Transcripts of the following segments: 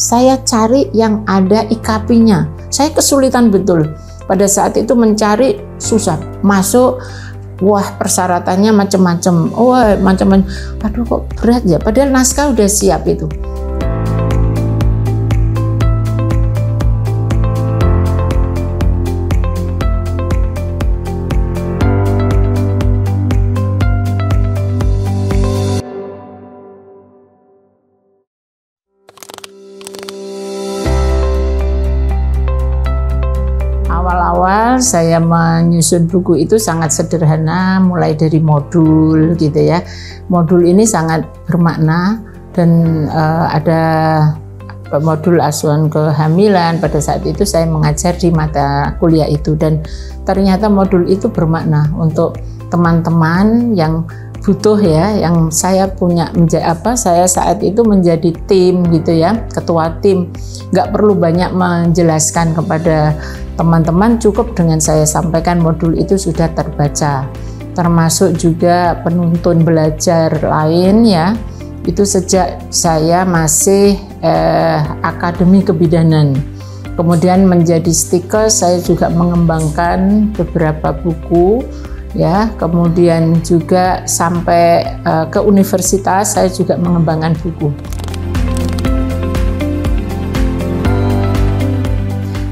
saya cari yang ada IKP-nya. Saya kesulitan betul. Pada saat itu mencari susah. Masuk, wah persyaratannya macam-macam. Wah macam-macam. Aduh kok berat ya. Padahal naskah udah siap itu. Awal-awal saya menyusun buku itu sangat sederhana, mulai dari modul gitu ya. Modul ini sangat bermakna dan ada modul asuhan kehamilan. Pada saat itu saya mengajar di mata kuliah itu dan ternyata modul itu bermakna untuk teman-teman yang butuh ya, yang saya punya saya saat itu menjadi tim gitu ya, ketua tim. Nggak perlu banyak menjelaskan kepada teman-teman, cukup dengan saya sampaikan modul itu sudah terbaca. Termasuk juga penuntun belajar lain ya, itu sejak saya masih akademi kebidanan. Kemudian menjadi stiker, saya juga mengembangkan beberapa buku ya, kemudian juga sampai ke universitas saya juga mengembangkan buku.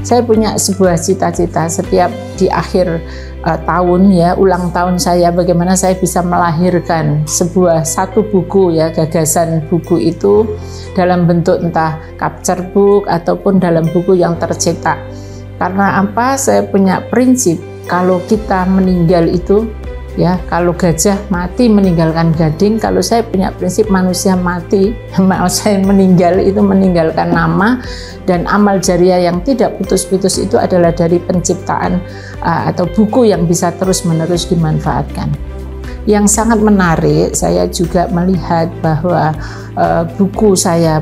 Saya punya sebuah cita-cita setiap di akhir tahun ya, ulang tahun saya, bagaimana saya bisa melahirkan satu buku ya, gagasan buku itu dalam bentuk entah capture book ataupun dalam buku yang tercetak. Karena apa? Saya punya prinsip kalau kita meninggal itu ya, kalau gajah mati meninggalkan gading, kalau saya punya prinsip manusia mati, saya meninggal itu meninggalkan nama dan amal jariah yang tidak putus-putus itu adalah dari penciptaan atau buku yang bisa terus-menerus dimanfaatkan. Yang sangat menarik, saya juga melihat bahwa buku saya,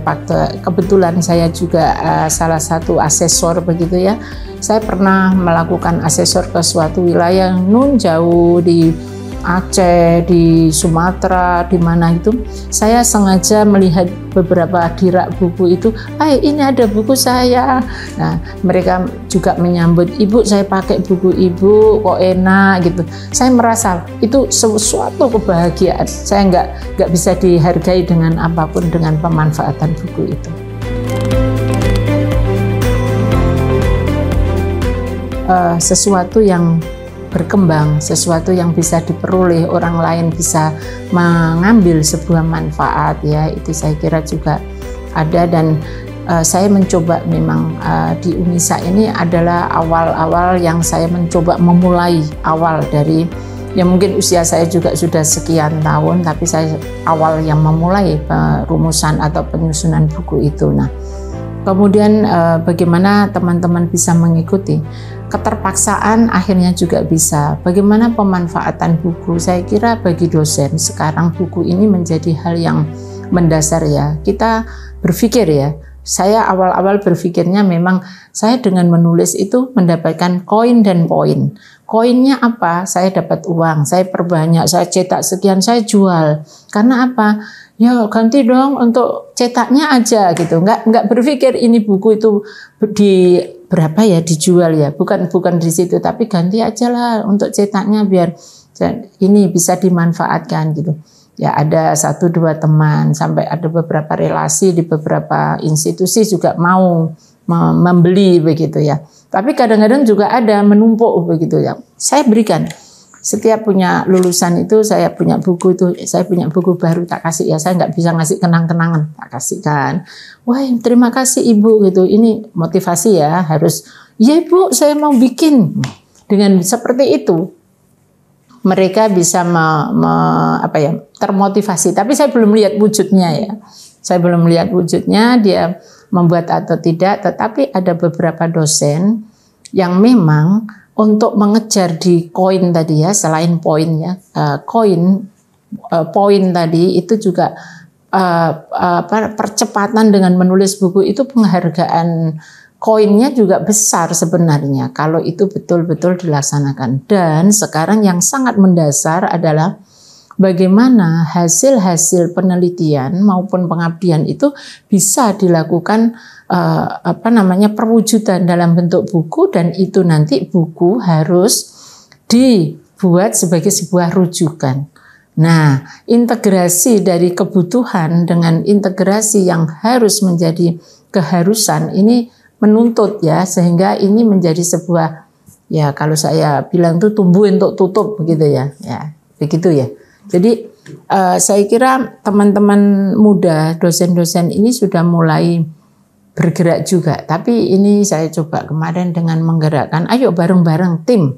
kebetulan saya juga salah satu asesor begitu ya. Saya pernah melakukan asesor ke suatu wilayah nun jauh di Aceh, di Sumatera, di mana itu. Saya sengaja melihat beberapa di rak buku itu, ini ada buku saya. Nah, mereka juga menyambut, ibu saya pakai buku ibu, kok enak gitu. Saya merasa itu sesuatu kebahagiaan. Saya nggak bisa dihargai dengan apapun dengan pemanfaatan buku itu. Sesuatu yang berkembang, sesuatu yang bisa diperoleh orang lain, bisa mengambil sebuah manfaat ya, itu saya kira juga ada. Dan saya mencoba memang di Unisa ini adalah awal-awal yang saya mencoba memulai awal dari ya, mungkin usia saya juga sudah sekian tahun, tapi saya awal yang memulai perumusan atau penyusunan buku itu. Nah, kemudian bagaimana teman-teman bisa mengikuti? Keterpaksaan akhirnya juga bisa. Bagaimana pemanfaatan buku? Saya kira bagi dosen sekarang buku ini menjadi hal yang mendasar ya. Kita berpikir ya, saya awal-awal berpikirnya memang saya dengan menulis itu mendapatkan koin dan poin. Koinnya apa? Saya dapat uang, saya perbanyak, saya cetak sekian, saya jual. Karena apa? Ya ganti dong untuk cetaknya aja gitu. Nggak berpikir ini buku itu di berapa ya dijual ya, bukan di situ, tapi ganti aja lah untuk cetaknya biar ini bisa dimanfaatkan gitu. Ya ada 1-2 teman, sampai ada beberapa relasi di beberapa institusi juga mau membeli begitu ya. Tapi kadang-kadang juga ada menumpuk begitu ya. Saya berikan. Setiap punya lulusan itu saya punya buku itu, saya punya buku baru tak kasih ya, saya nggak bisa ngasih kenang-kenangan, tak kasihkan. Wah terima kasih ibu gitu, ini motivasi ya, harus ya ibu saya mau bikin. Dengan seperti itu mereka bisa termotivasi. Tapi saya belum lihat wujudnya ya, saya belum lihat wujudnya dia membuat atau tidak. Tetapi ada beberapa dosen yang memang untuk mengejar di koin tadi ya, selain poin ya, poin tadi itu juga percepatan dengan menulis buku itu, penghargaan koinnya juga besar sebenarnya kalau itu betul-betul dilaksanakan. Dan sekarang yang sangat mendasar adalah bagaimana hasil-hasil penelitian maupun pengabdian itu bisa dilakukan perwujudan dalam bentuk buku, dan itu nanti buku harus dibuat sebagai sebuah rujukan. Nah, integrasi dari kebutuhan dengan integrasi yang harus menjadi keharusan ini menuntut ya, sehingga ini menjadi sebuah, ya kalau saya bilang tuh tumbuh untuk tutup begitu ya, ya begitu ya. Jadi saya kira teman-teman muda, dosen-dosen ini sudah mulai bergerak juga. Tapi ini saya coba kemarin dengan menggerakkan, ayo bareng-bareng tim,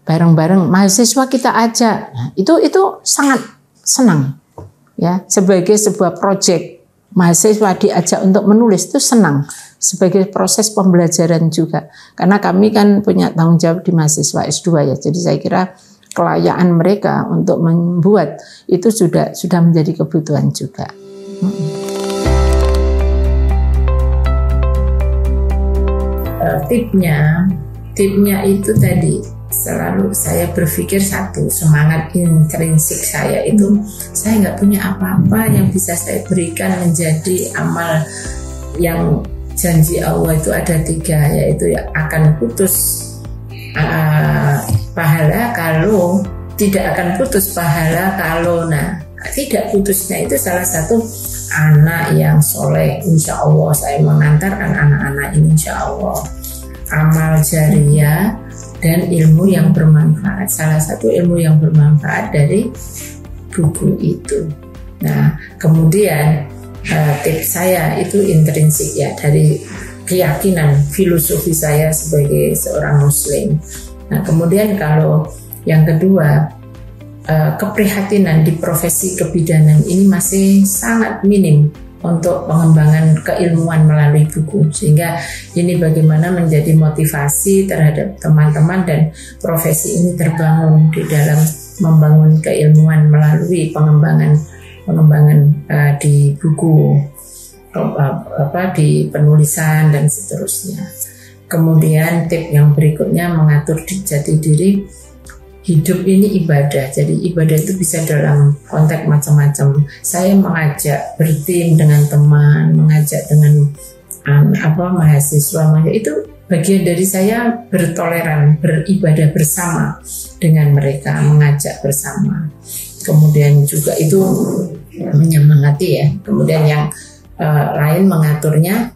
bareng-bareng mahasiswa kita ajak. Nah, itu sangat senang ya, sebagai sebuah proyek mahasiswa diajak untuk menulis itu senang, sebagai proses pembelajaran juga. Karena kami kan punya tanggung jawab di mahasiswa S2 ya. Jadi saya kira kelayaan mereka untuk membuat itu sudah menjadi kebutuhan juga. Tipnya itu tadi selalu saya berpikir satu, semangat intrinsik saya itu, saya nggak punya apa-apa yang bisa saya berikan menjadi amal yang janji Allah itu ada 3, yaitu akan putus pahala kalau tidak akan putus pahala kalau tidak putusnya itu salah satu anak yang soleh, insya Allah saya mengantarkan anak-anak ini insya Allah, amal jariah dan ilmu yang bermanfaat. Salah satu ilmu yang bermanfaat dari buku itu. Nah, kemudian tips saya itu intrinsik ya, dari keyakinan filosofi saya sebagai seorang muslim. Nah, kemudian kalau yang kedua, keprihatinan di profesi kebidanan ini masih sangat minim untuk pengembangan keilmuan melalui buku, sehingga ini bagaimana menjadi motivasi terhadap teman-teman dan profesi ini terbangun di dalam membangun keilmuan melalui pengembangan di buku, di penulisan dan seterusnya. Kemudian tip yang berikutnya, mengatur jati diri. Hidup ini ibadah, jadi ibadah itu bisa dalam konteks macam-macam. Saya mengajak bertim dengan teman, mengajak dengan mahasiswa, itu bagian dari saya bertoleran, beribadah bersama dengan mereka, mengajak bersama. Kemudian juga itu menyemangati ya. Kemudian yang lain mengaturnya,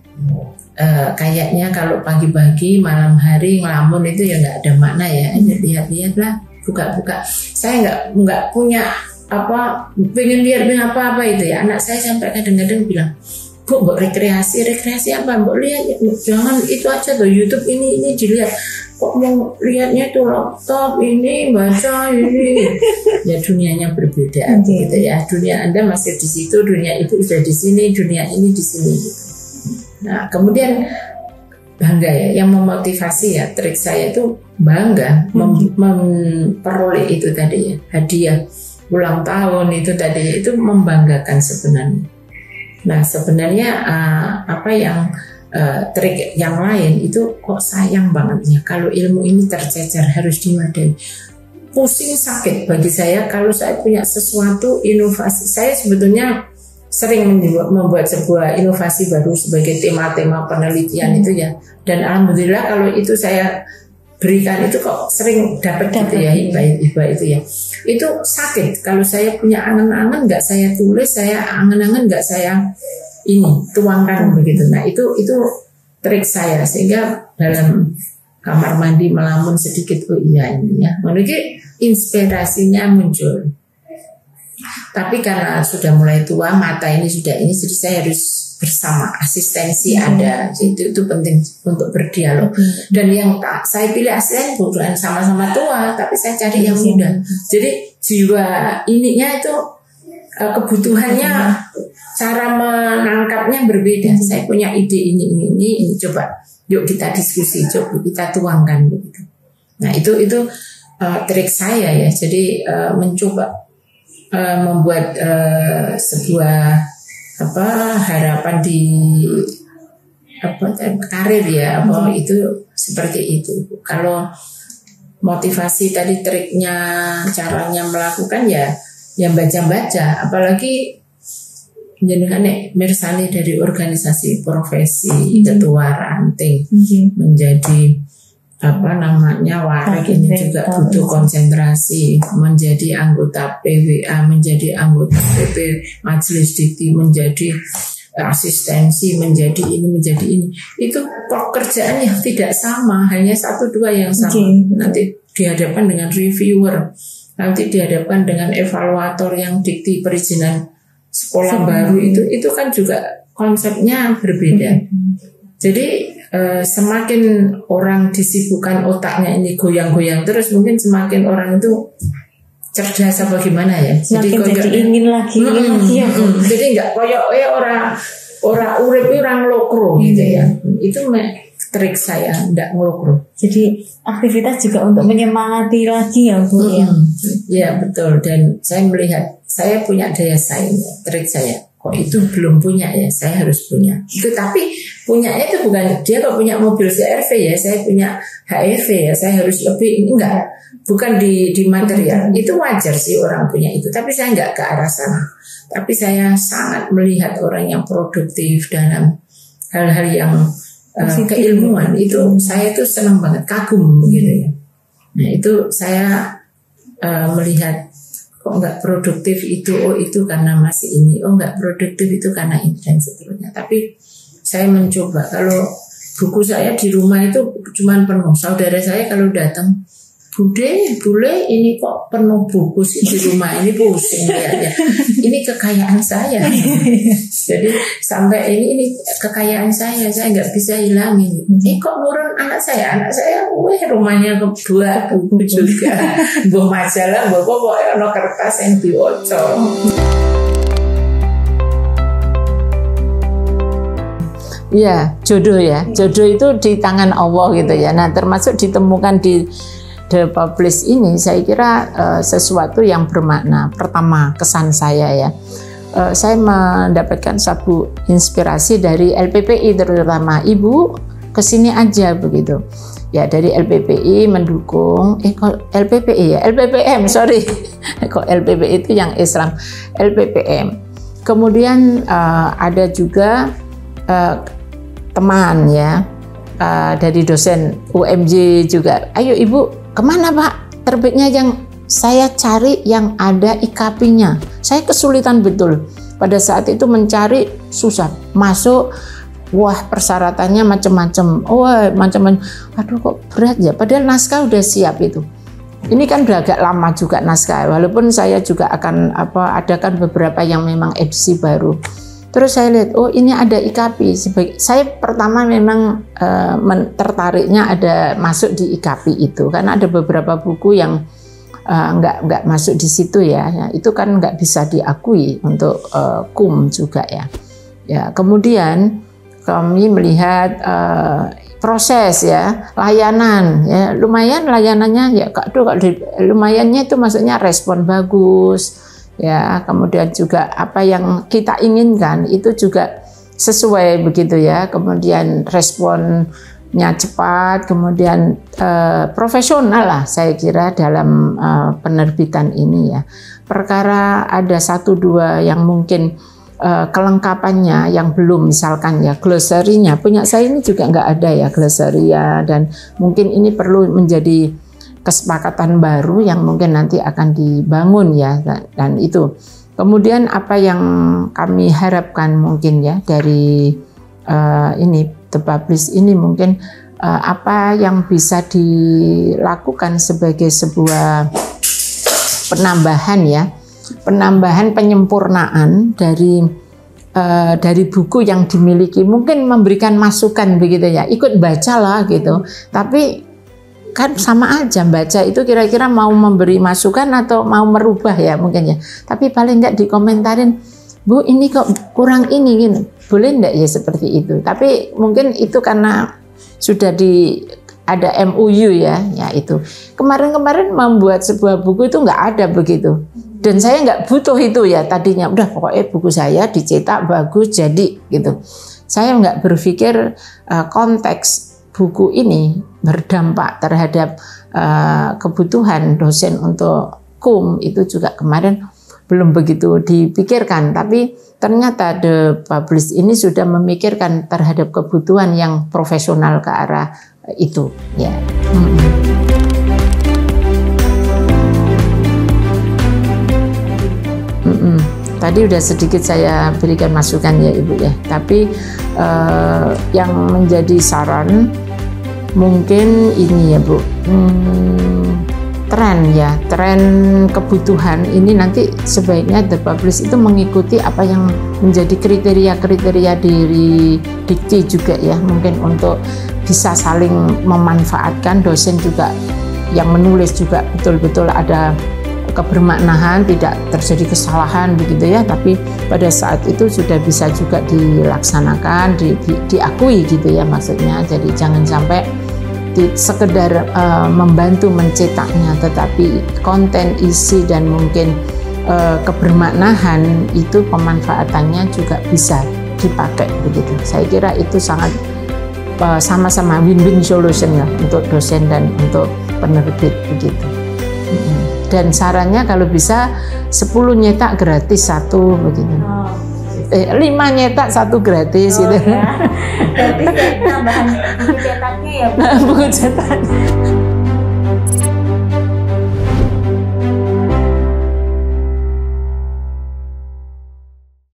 kayaknya kalau pagi-pagi malam hari ngelamun itu ya nggak ada makna ya. Lihat-lihatlah, buka-buka. Saya nggak punya pengen lihat apa itu ya. Anak saya sampai kadang-kadang bilang, Bu, mbok rekreasi apa? Mbok lihat, jangan itu aja tuh YouTube ini dilihat. Kok mau lihatnya tuh laptop ini, baca ini. Ya dunianya berbeda gitu ya. Dunia Anda masih di situ, dunia itu sudah di sini, dunia ini di sini gitu. Nah, kemudian bangga ya, yang memotivasi ya, trik saya itu bangga memperoleh itu tadi ya, hadiah ulang tahun itu tadi, itu membanggakan sebenarnya. Nah, sebenarnya trik yang lain itu kok sayang banget ya kalau ilmu ini tercecer, harus diwadai. Pusing, sakit bagi saya kalau saya punya sesuatu inovasi. Saya sebetulnya sering membuat sebuah inovasi baru sebagai tema-tema penelitian itu ya, dan alhamdulillah kalau itu saya berikan itu kok sering dapat gitu ya, hibah itu ya. Itu sakit kalau saya punya angan-angan nggak saya tulis, saya angan-angan nggak saya tuangkan begitu. Nah itu trik saya, sehingga dalam kamar mandi melamun sedikit, oh iya ini ya, memiliki inspirasinya muncul. Tapi karena sudah mulai tua, mata ini sudah jadi saya harus bersama, asistensi ada, itu penting untuk berdialog. Dan yang saya pilih asisten bukan sama-sama tua, tapi saya cari yang muda. Jadi jiwa ininya itu kebutuhannya, cara menangkapnya berbeda. Saya punya ide ini, coba yuk kita diskusi, coba kita tuangkan begitu. Nah itu trik saya ya. Jadi mencoba membuat sebuah harapan di karir ya, itu seperti itu. Kalau motivasi tadi, triknya, caranya melakukan ya ya baca-baca, apalagi jenengan mirsani dari organisasi profesi ketua ranting menjadi warak ini juga butuh konsentrasi, menjadi anggota PWA, menjadi anggota PP Majelis Dikti, menjadi asistensi, menjadi ini itu pekerjaan yang tidak sama, hanya 1-2 yang sama. Nanti dihadapkan dengan reviewer, nanti dihadapkan dengan evaluator yang dikti perizinan sekolah baru, itu kan juga konsepnya berbeda. Jadi semakin orang disibukkan otaknya ini goyang-goyang terus, mungkin semakin orang itu cerdas apa gimana ya. Jadi ingin lagi ya. Jadi enggak koyo orang urip orang lokro gitu ya. Itu trik saya, enggak ngelokro. Jadi aktivitas juga untuk menyemangati lagi ya Bu ya. Ya betul, dan saya melihat saya punya daya saing, trik saya. Kok itu belum punya ya, saya harus punya. Itu tapi punyanya itu bukan dia kok punya mobil CR-V ya, saya punya HRV ya, saya harus lebih, enggak. Bukan di material. Itu wajar sih orang punya itu, tapi saya enggak ke arah sana. Tapi saya sangat melihat orang yang produktif dalam hal-hal yang keilmuan itu, saya itu senang banget, kagum gitu ya. Nah itu saya melihat kok nggak produktif itu, itu karena masih ini, nggak produktif itu karena ini dan seterusnya. Tapi saya mencoba, kalau buku saya di rumah itu cuma penuh. Saudara saya kalau datang, Bule ini kok penuh buku sih di rumah, ini pusing ya. Ini kekayaan saya. Jadi sampai ini kekayaan saya nggak bisa hilangin. Kok nurun anak saya rumahnya kedua buku juga. Buah majalah, buah pokoknya ono kertas yang dioco. Iya, jodoh ya. Jodoh itu di tangan Allah gitu ya. Nah, termasuk ditemukan di The Publish ini, saya kira sesuatu yang bermakna. Pertama, kesan saya ya, saya mendapatkan satu inspirasi dari LPPI, terutama ibu kesini aja begitu ya, dari LPPI mendukung kok LPPI ya, LPPM sorry kok LPPI itu yang Islam, LPPM. Kemudian ada juga teman ya dari dosen UMJ juga, ayo ibu kemana Pak? Terbitnya yang saya cari yang ada IKP-nya. Saya kesulitan betul. Pada saat itu mencari susah. Masuk, wah persyaratannya macam-macam. Wah macam-macam. Aduh kok berat ya. Padahal naskah udah siap itu. Ini kan udah agak lama juga naskah. Walaupun saya juga akan adakan beberapa yang memang edisi baru. Terus saya lihat, ini ada IKP. Saya pertama memang tertariknya ada masuk di IKP itu, karena ada beberapa buku yang nggak masuk di situ ya. Itu kan nggak bisa diakui untuk KUM juga ya. Ya kemudian kami melihat proses ya, layanan ya, lumayan layanannya ya, lumayannya itu maksudnya respon bagus. Ya, kemudian juga apa yang kita inginkan itu juga sesuai begitu ya. Kemudian responnya cepat, kemudian profesional lah saya kira dalam penerbitan ini ya. Perkara ada 1-2 yang mungkin kelengkapannya yang belum, misalkan ya glossary-nya punya saya ini juga nggak ada ya glossary ya, dan mungkin ini perlu menjadi kesepakatan baru yang mungkin nanti akan dibangun ya, dan itu. Kemudian apa yang kami harapkan mungkin ya dari ini The Publish ini mungkin apa yang bisa dilakukan sebagai sebuah penambahan ya, penambahan penyempurnaan dari buku yang dimiliki, mungkin memberikan masukan begitu ya, ikut bacalah gitu. Tapi kan sama aja baca itu, kira-kira mau memberi masukan atau mau merubah ya mungkin ya. Tapi paling enggak dikomentarin, Bu ini kok kurang ini gini. Boleh enggak ya seperti itu. Tapi mungkin itu karena sudah ada MOU ya itu. Kemarin-kemarin membuat sebuah buku itu enggak ada begitu. Dan saya enggak butuh itu ya tadinya. Udah pokoknya buku saya dicetak bagus jadi gitu. Saya enggak berpikir konteks buku ini berdampak terhadap kebutuhan dosen untuk KUM. Itu juga kemarin belum begitu dipikirkan, tapi ternyata The Publish ini sudah memikirkan terhadap kebutuhan yang profesional ke arah itu ya. Tadi udah sedikit saya berikan masukan ya Ibu ya, tapi yang menjadi saran mungkin ini ya Bu, tren kebutuhan ini nanti sebaiknya The Publish itu mengikuti apa yang menjadi kriteria-kriteria dari Dikti juga ya, mungkin untuk bisa saling memanfaatkan, dosen juga yang menulis juga betul-betul ada kebermaknaan, tidak terjadi kesalahan begitu ya, tapi pada saat itu sudah bisa juga dilaksanakan, diakui gitu ya maksudnya. Jadi jangan sampai sekedar membantu mencetaknya, tetapi konten, isi dan mungkin kebermaknaan itu pemanfaatannya juga bisa dipakai begitu. Saya kira itu sangat sama-sama win-win solution ya untuk dosen dan untuk penerbit begitu. Dan sarannya kalau bisa 10 nyetak gratis 1 begitu. 5 nyetak 1 gratis gitu. Ya. Gratis ya, tambahan buku cetaknya ya Bu. Buku cetak.